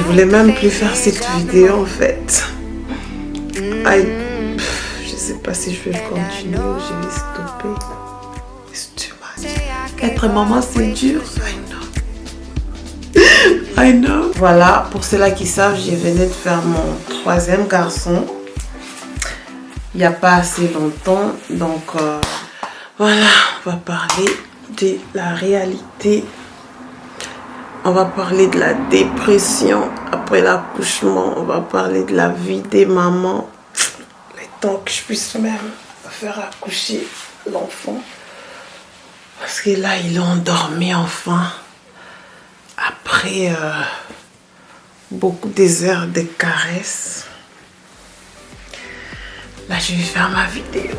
voulais même plus faire cette vidéo en fait. Je sais pas si je vais continuer ou je vais stopper. It's too much. Être maman c'est dur. I know. Voilà, pour ceux-là qui savent, je venais de faire mon 3e garçon. Il n'y a pas assez longtemps. Donc voilà, on va parler de la réalité. On va parler de la dépression après l'accouchement. On va parler de la vie des mamans. Le temps que je puisse même faire accoucher l'enfant. Parce que là, il est endormi enfin. Après beaucoup d'heures de caresses. Là, je vais faire ma vidéo.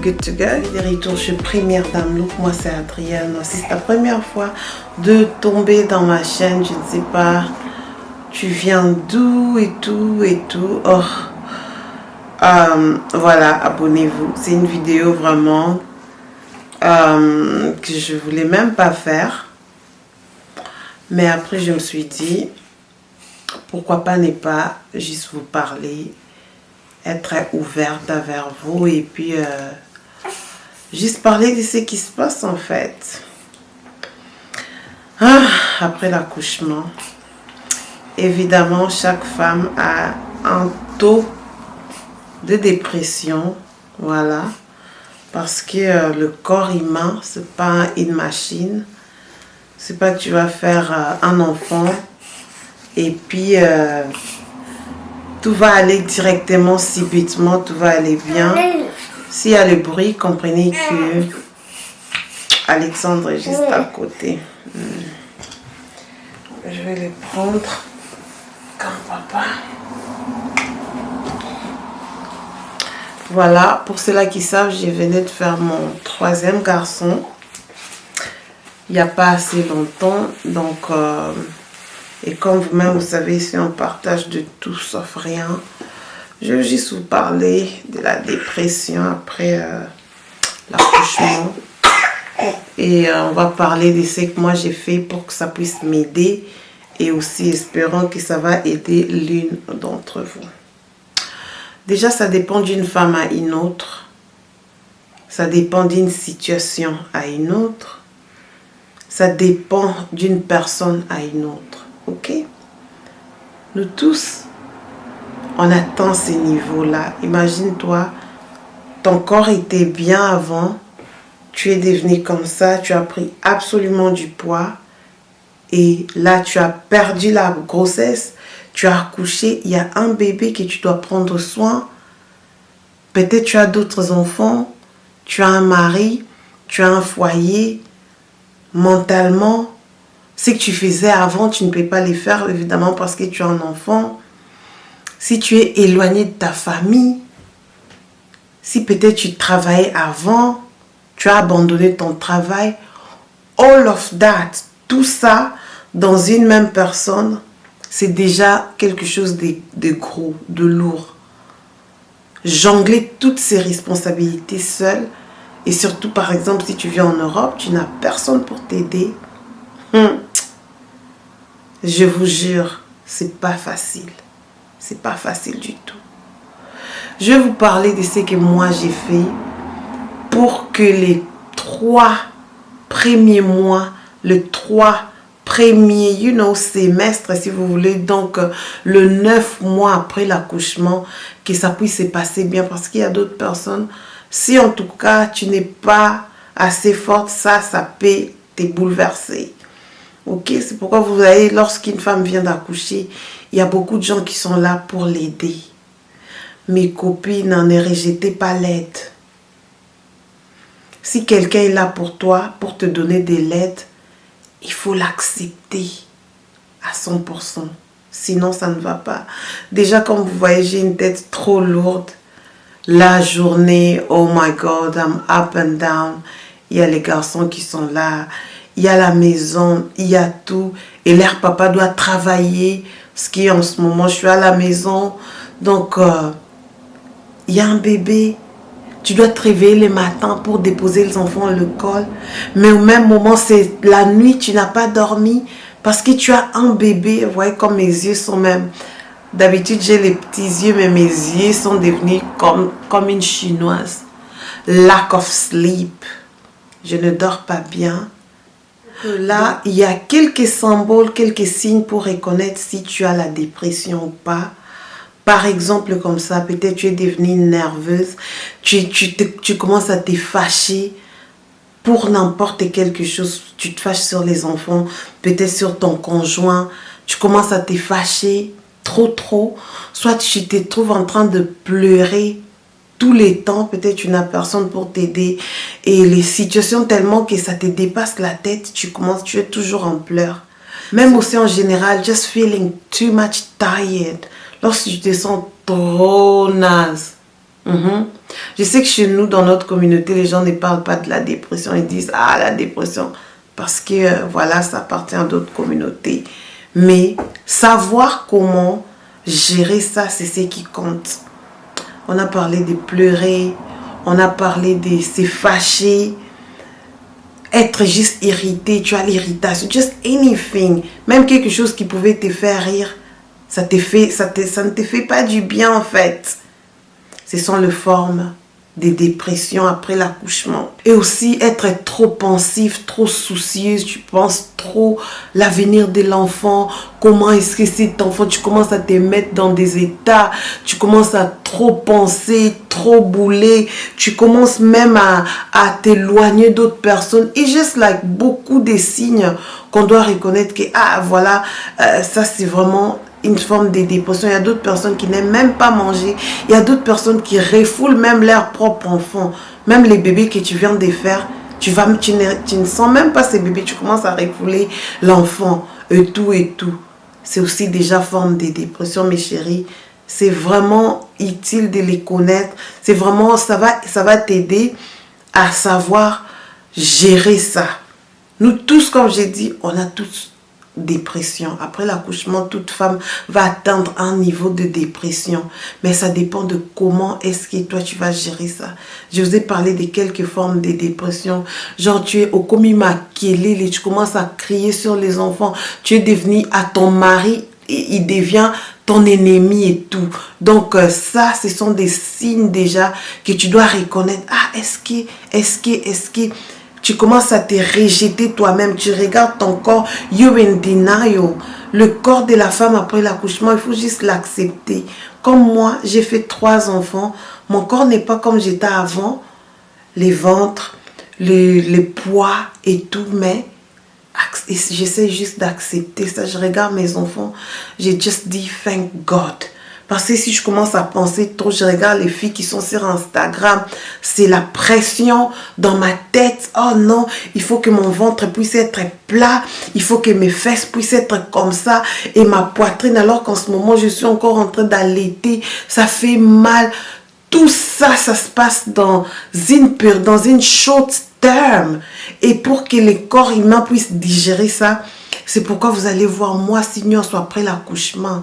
Good to go. De retour chez Première Dame Look. Moi c'est Adrienne. Si c'est ta première fois de tomber dans ma chaîne, je ne sais pas, tu viens d'où et tout et tout. Oh. Voilà, abonnez-vous. C'est une vidéo vraiment que je voulais même pas faire. Mais après je me suis dit, pourquoi pas ne pas juste vous parler, être ouverte envers vous et puis juste parler de ce qui se passe en fait. Après l'accouchement, évidemment chaque femme a un taux de dépression, voilà, parce que le corps humain c'est pas une machine. C'est pas que tu vas faire un enfant et puis tout va aller directement, subitement, tout va aller bien. S'il y a le bruit, comprenez que Alexandre est juste à côté. Je vais le prendre comme papa. Voilà, pour ceux-là qui savent, je venais de faire mon 3e garçon. Il n'y a pas assez longtemps. Donc, et comme vous-même, vous savez, si on partage de tout sauf rien. Je vais juste vous parler de la dépression après l'accouchement. Et on va parler de ce que moi j'ai fait pour que ça puisse m'aider. Et aussi espérons que ça va aider l'une d'entre vous. Déjà, ça dépend d'une femme à une autre. Ça dépend d'une situation à une autre. Ça dépend d'une personne à une autre. Ok? Nous tous, on atteint ces niveaux-là. Imagine-toi, ton corps était bien avant, tu es devenu comme ça, tu as pris absolument du poids et là tu as perdu la grossesse, tu as accouché, il y a un bébé que tu dois prendre soin. Peut-être tu as d'autres enfants, tu as un mari, tu as un foyer. Mentalement, ce que tu faisais avant, tu ne peux pas les faire évidemment parce que tu as un enfant. Si tu es éloigné de ta famille, si peut-être tu travaillais avant, tu as abandonné ton travail, all of that, tout ça dans une même personne, c'est déjà quelque chose de gros, de lourd. Jongler toutes ces responsabilités seul, et surtout par exemple si tu vis en Europe, tu n'as personne pour t'aider. Je vous jure, c'est pas facile. C'est pas facile du tout. Je vais vous parler de ce que moi j'ai fait pour que les 3 premiers mois, les 3 premiers, semestres, si vous voulez, donc le 9 mois après l'accouchement, que ça puisse se passer bien. Parce qu'il y a d'autres personnes, si en tout cas tu n'es pas assez forte, ça peut te bouleverser. Ok, c'est pourquoi vous voyez, lorsqu'une femme vient d'accoucher, il y a beaucoup de gens qui sont là pour l'aider. Mes copines, ne rejetez pas l'aide. Si quelqu'un est là pour toi, pour te donner de l'aide, il faut l'accepter à 100%. Sinon, ça ne va pas. Déjà, comme vous voyez, j'ai une tête trop lourde. La journée, oh my God, I'm up and down. Il y a les garçons qui sont là. Il y a la maison, il y a tout. Et leur papa doit travailler. Ce qui en ce moment, je suis à la maison. Donc, il y a un bébé, tu dois te réveiller le matin pour déposer les enfants à l'école, mais au même moment, c'est la nuit, tu n'as pas dormi parce que tu as un bébé. Vous voyez comme mes yeux sont même... D'habitude, j'ai les petits yeux, mais mes yeux sont devenus comme une chinoise. Lack of sleep. Je ne dors pas bien. Là, il y a quelques symboles, quelques signes pour reconnaître si tu as la dépression ou pas. Par exemple, comme ça, peut-être tu es devenue nerveuse, tu commences à te fâcher pour n'importe quelque chose. Tu te fâches sur les enfants, peut-être sur ton conjoint. Tu commences à te fâcher trop. Soit tu te trouves en train de pleurer tous les temps. Peut-être tu n'as personne pour t'aider. Et les situations tellement que ça te dépasse la tête, tu es toujours en pleurs. Même aussi en général, just feeling too much tired. Lorsque tu te sens trop naze. Je sais que chez nous, dans notre communauté, les gens ne parlent pas de la dépression. Ils disent, ah, la dépression. Parce que, voilà, ça appartient à d'autres communautés. Mais savoir comment gérer ça, c'est ce qui compte. On a parlé de pleurer. On a parlé de se fâcher. Être juste irrité. Tu as l'irritation. Just anything. Même quelque chose qui pouvait te faire rire. Ça ne te fait pas du bien en fait. Ce sont les formes des dépressions après l'accouchement. Et aussi être trop pensif, trop soucieuse. Tu penses trop l'avenir de l'enfant. Comment est-ce que cet enfant, tu commences à te mettre dans des états. Tu commences à trop penser, trop bouler. Tu commences même à t'éloigner d'autres personnes. Et juste beaucoup de signes qu'on doit reconnaître que, ah voilà, ça c'est vraiment... une forme de dépression. Il y a d'autres personnes qui n'aiment même pas manger. Il y a d'autres personnes qui refoulent même leur propre enfant. Même les bébés que tu viens de faire, tu ne sens même pas ces bébés. Tu commences à refouler l'enfant et tout. C'est aussi déjà forme de dépression, mes chéris. C'est vraiment utile de les connaître. C'est vraiment, ça va t'aider à savoir gérer ça. Nous tous, comme j'ai dit, on a tous dépression. Après l'accouchement, toute femme va atteindre un niveau de dépression. Mais ça dépend de comment est-ce que toi tu vas gérer ça. Je vous ai parlé de quelques formes de dépression. Genre tu es au commis-maquillé, tu commences à crier sur les enfants. Tu es devenu à ton mari et il devient ton ennemi et tout. Donc ça, ce sont des signes déjà que tu dois reconnaître. Ah, est-ce que tu commences à te rejeter toi-même. Tu regardes ton corps. You're in denial. Le corps de la femme après l'accouchement, il faut juste l'accepter. Comme moi, j'ai fait 3 enfants. Mon corps n'est pas comme j'étais avant. Les ventres, les poids et tout. Mais j'essaie juste d'accepter ça. Je regarde mes enfants. J'ai juste dit thank God. Parce que si je commence à penser trop, je regarde les filles qui sont sur Instagram, c'est la pression dans ma tête. Oh non, il faut que mon ventre puisse être plat, il faut que mes fesses puissent être comme ça et ma poitrine, alors qu'en ce moment, je suis encore en train d'allaiter, ça fait mal. Tout ça, ça se passe dans une short term. Et pour que le corps humain puisse digérer ça, c'est pourquoi vous allez voir, moi, Seigneur, soit après l'accouchement.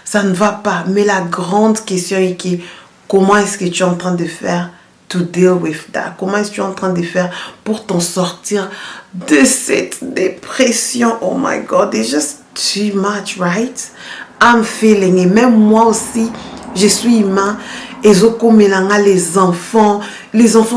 Ça ne va pas. Mais la grande question est que comment est-ce que tu es en train de faire to deal with that? Comment est-ce que tu es en train de faire pour t'en sortir de cette dépression? Oh my God, it's just too much, right? I'm feeling. Et même moi aussi, je suis humain. Et les enfants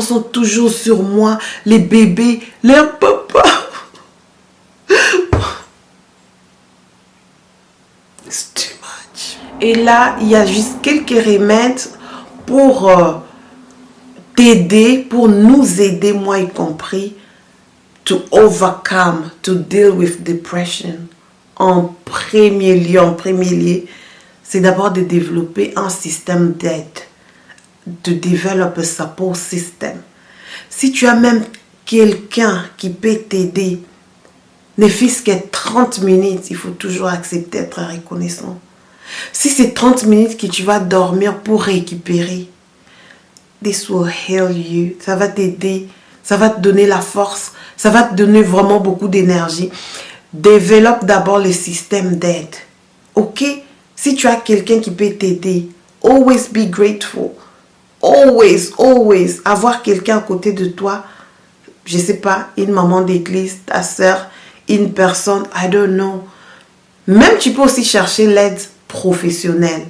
sont toujours sur moi. Les bébés, leur papa. It's too much. Et là, il y a juste quelques remèdes pour t'aider, pour nous aider, moi y compris, to overcome, to deal with depression. En premier lieu, c'est d'abord de développer un système d'aide, de développer un support system. Si tu as même quelqu'un qui peut t'aider, ne fût-ce que 30 minutes, il faut toujours accepter d'être reconnaissant. Si c'est 30 minutes que tu vas dormir pour récupérer, this will heal you. Ça va t'aider, ça va te donner la force, ça va te donner vraiment beaucoup d'énergie. Développe d'abord le système d'aide. Ok? Si tu as quelqu'un qui peut t'aider, always be grateful. Always, always, avoir quelqu'un à côté de toi, je sais pas, une maman d'église, ta soeur, une personne, I don't know. Même tu peux aussi chercher l'aide professionnelle.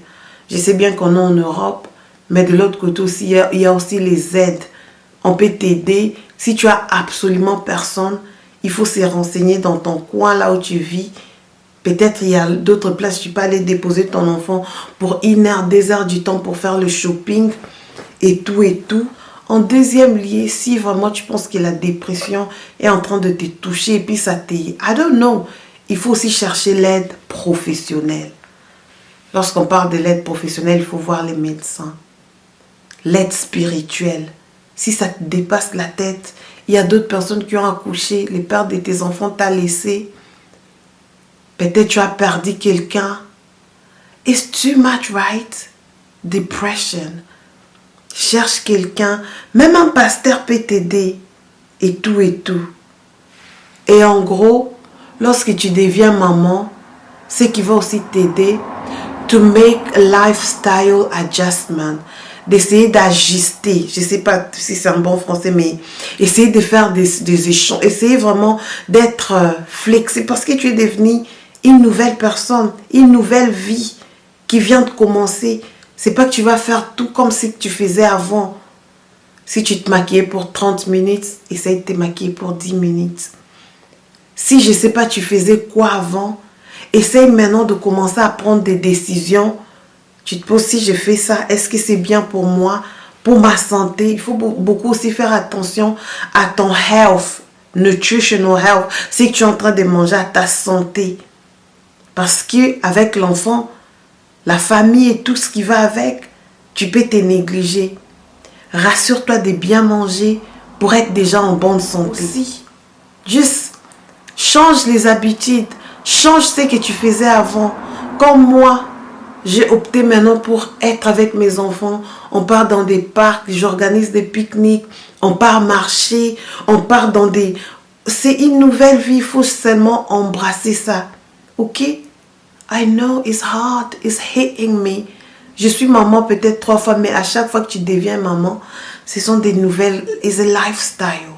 Je sais bien qu'on est en Europe, mais de l'autre côté aussi, il y a aussi les aides. On peut t'aider. Si tu as absolument personne, il faut se renseigner dans ton coin, là où tu vis. Peut-être il y a d'autres places, tu peux aller déposer ton enfant pour 1 heure, 2 heures du temps pour faire le shopping et tout et tout. En deuxième lieu, si vraiment tu penses que la dépression est en train de te toucher et puis ça te... I don't know. Il faut aussi chercher l'aide professionnelle. Lorsqu'on parle de l'aide professionnelle, il faut voir les médecins. L'aide spirituelle. Si ça te dépasse la tête, il y a d'autres personnes qui ont accouché, les pères de tes enfants t'ont laissé. Peut-être tu as perdu quelqu'un. It's too much, right? Depression. Cherche quelqu'un. Même un pasteur peut t'aider. Et tout et tout. Et en gros, lorsque tu deviens maman, ce qui va aussi t'aider, to make a lifestyle adjustment. D'essayer d'ajuster. Je ne sais pas si c'est un bon français, mais essayer de faire des échanges. Essayer vraiment d'être flexible parce que tu es devenu une nouvelle personne, une nouvelle vie qui vient de commencer. C'est pas que tu vas faire tout comme si tu faisais avant. Si tu te maquillais pour 30 minutes, essaye de te maquiller pour 10 minutes. Si je ne sais pas, tu faisais quoi avant, essaye maintenant de commencer à prendre des décisions. Tu te poses, si je fais ça, est-ce que c'est bien pour moi, pour ma santé? Il faut beaucoup aussi faire attention à ton health, nutritional health. Si tu es en train de manger à ta santé. Parce qu'avec l'enfant, la famille et tout ce qui va avec, tu peux te négliger. Rassure-toi de bien manger pour être déjà en bonne santé. Aussi, juste change les habitudes. Change ce que tu faisais avant. Comme moi, j'ai opté maintenant pour être avec mes enfants. On part dans des parcs, j'organise des pique-niques, on part marcher, on part dans des... C'est une nouvelle vie, il faut seulement embrasser ça. Ok? I know it's hard, it's hitting me. Je suis maman peut-être 3 fois, mais à chaque fois que tu deviens maman, ce sont des nouvelles, it's a lifestyle.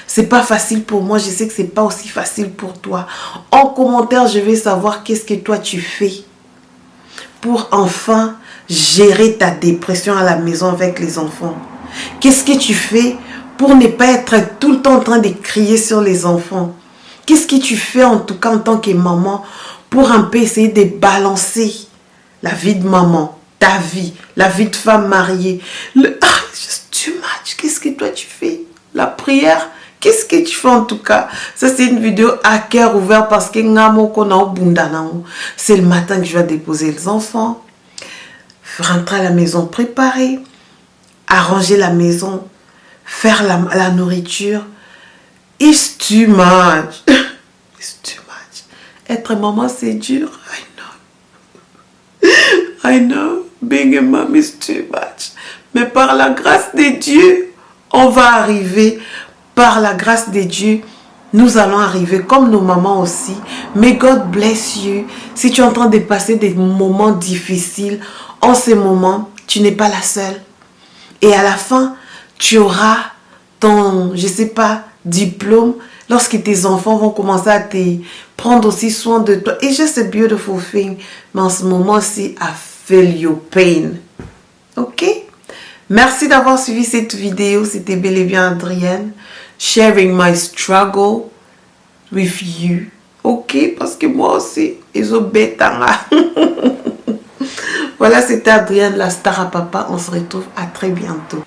C'est pas facile pour moi, je sais que c'est pas aussi facile pour toi. En commentaire, je vais savoir qu'est-ce que toi tu fais pour enfin gérer ta dépression à la maison avec les enfants. Qu'est-ce que tu fais pour ne pas être tout le temps en train de crier sur les enfants? Qu'est-ce que tu fais en tout cas en tant que maman pour un peu essayer de balancer la vie de maman, ta vie, la vie de femme mariée? Just too much. Qu'est-ce que toi tu fais? La prière? Qu'est-ce que tu fais en tout cas? Ça c'est une vidéo à cœur ouvert parce que c'est le matin que je vais déposer les enfants, rentrer à la maison, préparer, arranger la maison, faire la nourriture. It's too much. It's too much. Être maman c'est dur. I know. Being a mom is too much. Mais par la grâce de Dieu, on va arriver. Par la grâce de Dieu, nous allons arriver comme nos mamans aussi. May God bless you. Si tu es en train de passer des moments difficiles, en ces moments, tu n'es pas la seule. Et à la fin, tu auras ton, je sais pas, diplôme lorsque tes enfants vont commencer à te prendre aussi soin de toi. It's just a beautiful thing. Mais en ce moment-ci, I feel your pain. Ok? Merci d'avoir suivi cette vidéo. C'était bel et bien Adrienne. Sharing my struggle with you. Ok? Parce que moi aussi, ils ont bêté. Voilà, c'était Adrienne, la star à papa. On se retrouve à très bientôt.